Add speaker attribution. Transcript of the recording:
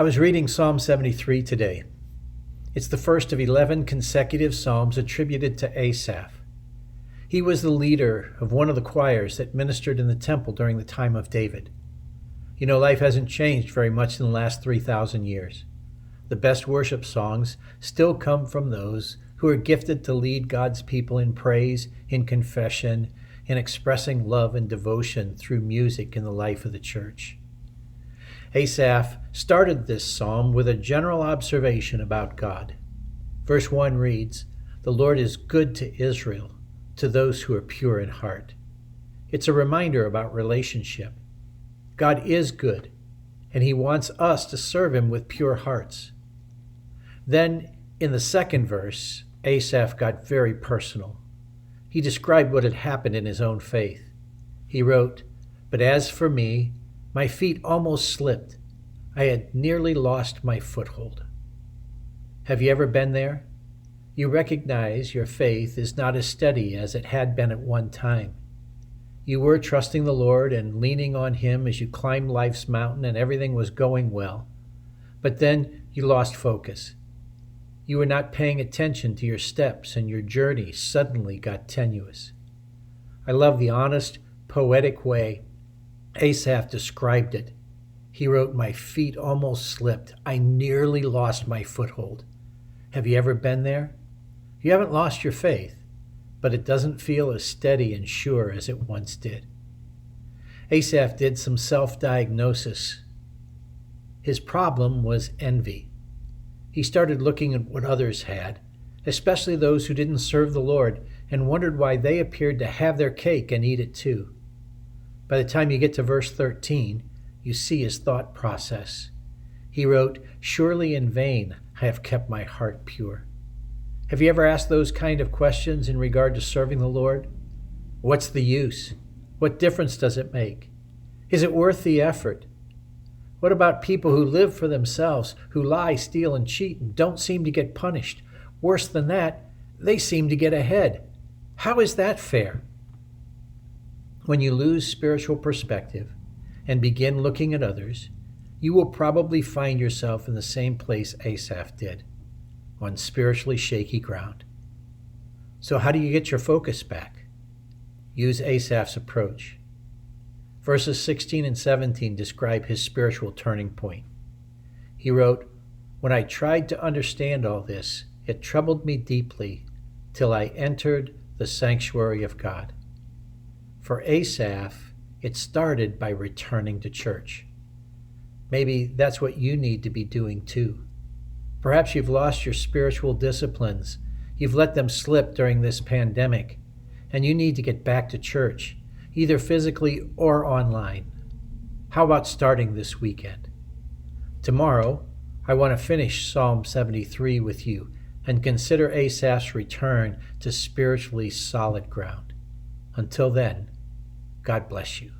Speaker 1: I was reading Psalm 73 today. It's the first of 11 consecutive psalms attributed to Asaph. He was the leader of one of the choirs that ministered in the temple during the time of David. You know, life hasn't changed very much in the last 3,000 years. The best worship songs still come from those who are gifted to lead God's people in praise, in confession, in expressing love and devotion through music in the life of the church. Asaph started this psalm with a general observation about God. Verse 1 reads, "The Lord is good to Israel, to those who are pure in heart." It's a reminder about relationship. God is good, and he wants us to serve him with pure hearts. Then, in the second verse, Asaph got very personal. He described what had happened in his own faith. He wrote, "But as for me, my feet almost slipped. I had nearly lost my foothold." Have you ever been there? You recognize your faith is not as steady as it had been at one time. You were trusting the Lord and leaning on him as you climbed life's mountain and everything was going well. But then you lost focus. You were not paying attention to your steps and your journey suddenly got tenuous. I love the honest, poetic way Asaph described it. He wrote, "My feet almost slipped. I nearly lost my foothold." Have you ever been there? You haven't lost your faith, but it doesn't feel as steady and sure as it once did. Asaph did some self-diagnosis. His problem was envy. He started looking at what others had, especially those who didn't serve the Lord, and wondered why they appeared to have their cake and eat it too. By the time you get to verse 13, you see his thought process. He wrote, "Surely in vain I have kept my heart pure." Have you ever asked those kind of questions in regard to serving the Lord? What's the use? What difference does it make? Is it worth the effort? What about people who live for themselves, who lie, steal, and cheat and don't seem to get punished? Worse than that, they seem to get ahead. How is that fair? When you lose spiritual perspective and begin looking at others, you will probably find yourself in the same place Asaph did, on spiritually shaky ground. So how do you get your focus back? Use Asaph's approach. Verses 16 and 17 describe his spiritual turning point. He wrote, "When I tried to understand all this, it troubled me deeply till I entered the sanctuary of God." For Asaph, it started by returning to church. Maybe that's what you need to be doing too. Perhaps you've lost your spiritual disciplines. You've let them slip during this pandemic, and you need to get back to church, either physically or online. How about starting this weekend? Tomorrow, I want to finish Psalm 73 with you and consider Asaph's return to spiritually solid ground. Until then, God bless you.